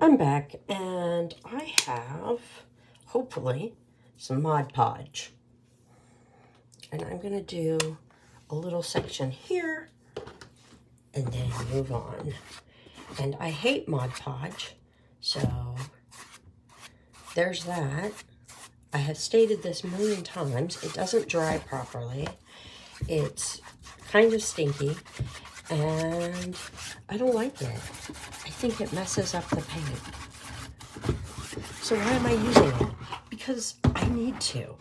I'm back, and I have, hopefully, some Mod Podge. And I'm going to do a little section here, and then move on. And I hate Mod Podge, so there's that. I have stated this a million times. It doesn't dry properly. It's kind of stinky, and I don't like it. I think it messes up the paint. So why am I using it? Because I need to.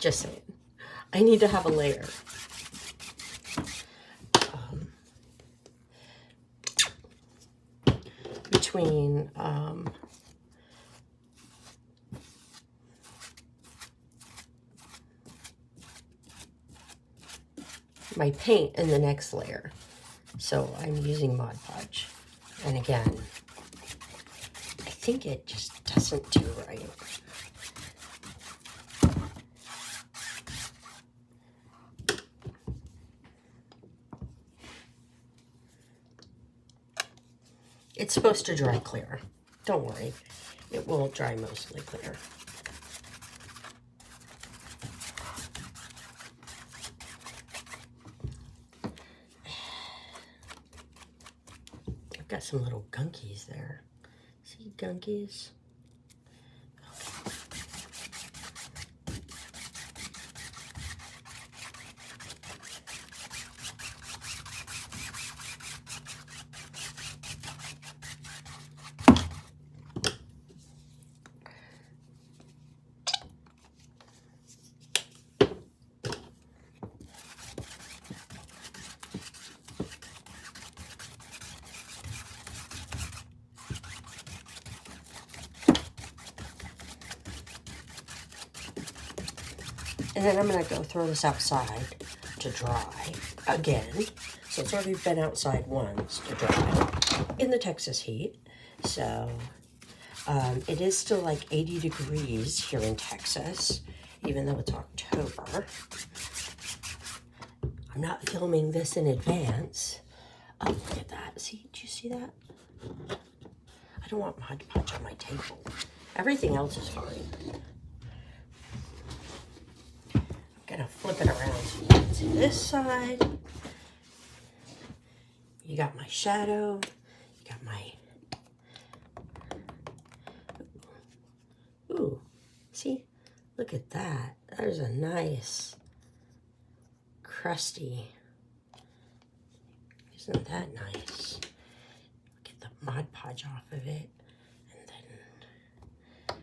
Just saying. I need to have a layer. Between my paint and the next layer. So I'm using Mod Podge. And again, I think it just doesn't do right. It's supposed to dry clear. Don't worry. It will dry mostly clear. I've got some little gunkies there. See gunkies? And then I'm going to go throw this outside to dry again. So it's already been outside once to dry in the Texas heat. So it is still like 80 degrees here in Texas, even though it's October. I'm not filming this in advance. Oh, look at that. See, do you see that? I don't want Mod Podge on my table. Everything else is fine. Gonna flip it around so you can see this side. You got my shadow. You got my... Ooh, see? Look at that. There's a nice crusty. Isn't that nice? Get the Mod Podge off of it. And then I'll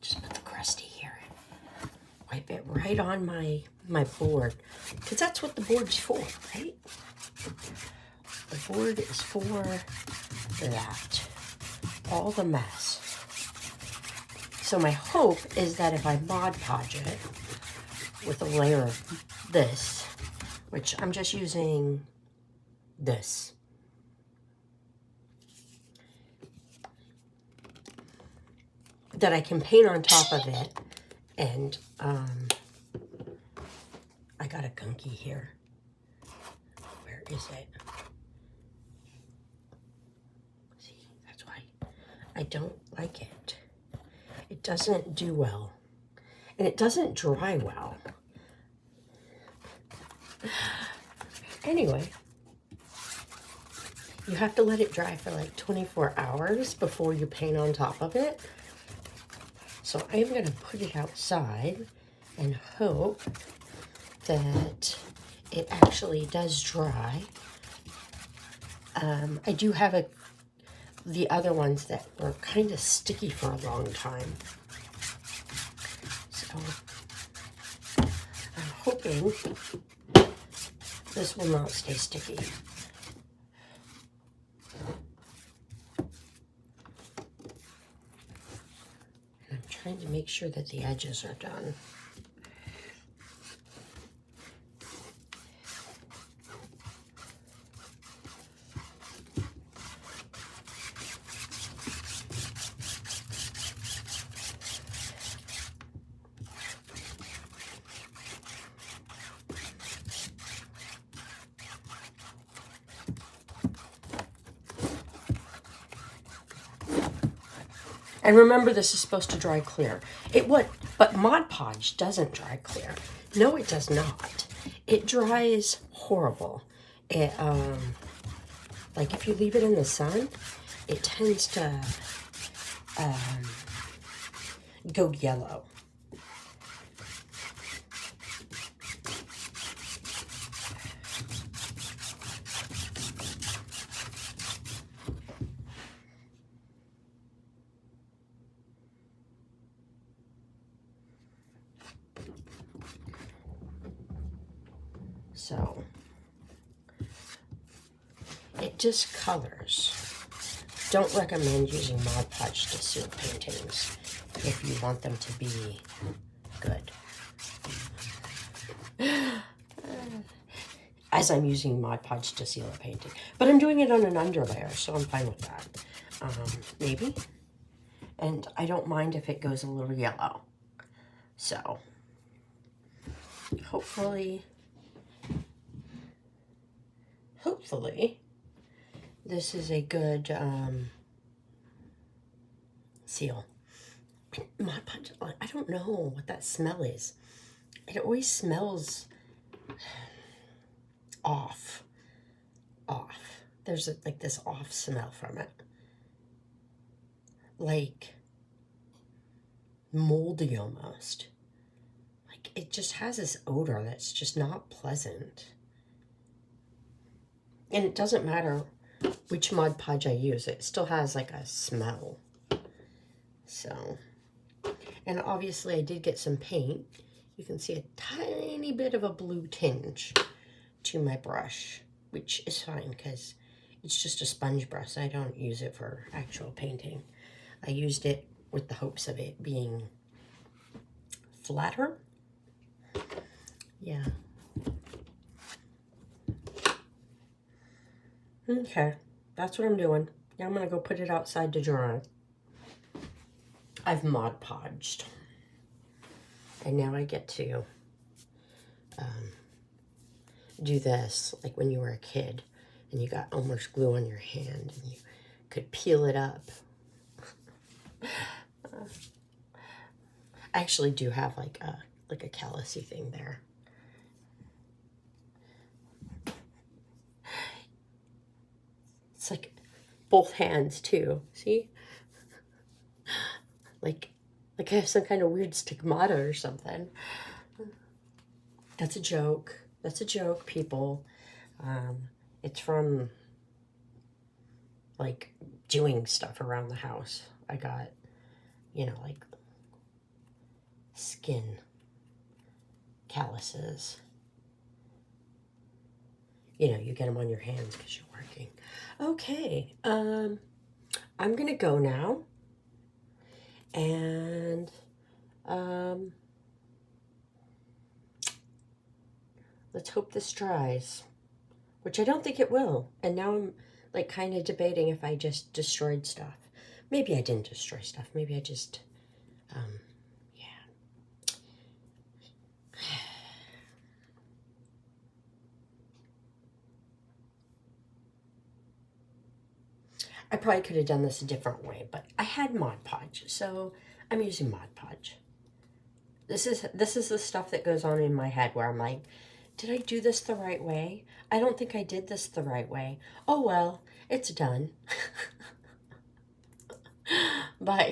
just put the crusty here. Wipe it right on my board, because that's what the board's for, right? The board is for that, all the mess. So my hope is that if I Mod Podge it with a layer of this, which I'm just using this, that I can paint on top of it. And I got a gunky here. Where is it? See, that's why I don't like it. It doesn't do well. And it doesn't dry well. Anyway, you have to let it dry for like 24 hours before you paint on top of it. So I'm going to put it outside and hope that it actually does dry. I do have the other ones that were kind of sticky for a long time. So I'm hoping this will not stay sticky. Trying to make sure that the edges are done. And remember, this is supposed to dry clear. It would, but Mod Podge doesn't dry clear. No, it does not. It dries horrible. It, like if you leave it in the sun, it tends to go yellow. So it discolors. Don't recommend using Mod Podge to seal paintings if you want them to be good. As I'm using Mod Podge to seal a painting. But I'm doing it on an underlayer, so I'm fine with that. Maybe. And I don't mind if it goes a little yellow. So, hopefully, this is a good seal. Mod Podge, I don't know what that smell is. It always smells off. There's like this off smell from it. Like moldy almost. Like it just has this odor that's just not pleasant. And it doesn't matter which Mod Podge I use, it still has like a smell. So, and obviously I did get some paint. You can see a tiny bit of a blue tinge to my brush, which is fine because it's just a sponge brush. I don't use it for actual painting. I used it with the hopes of it being flatter. Yeah. Okay, that's what I'm doing. Now I'm going to go put it outside to dry. I've Mod Podged. And now I get to do this, like when you were a kid and you got Elmer's glue on your hand and you could peel it up. I actually do have like a callousy thing there. It's like both hands too. See? Like I have some kind of weird stigmata or something. That's a joke. That's a joke, people. It's from like doing stuff around the house. I got, you know, like skin calluses. You know, you get them on your hands because you're working. Okay, I'm gonna go now, and let's hope this dries, which I don't think it will. And now I'm like kind of debating if I just destroyed stuff. Maybe I didn't destroy stuff. Maybe I just, yeah. I probably could have done this a different way, but I had Mod Podge, so I'm using Mod Podge. This is the stuff that goes on in my head where I'm like, did I do this the right way? I don't think I did this the right way. Oh well, it's done. Bye.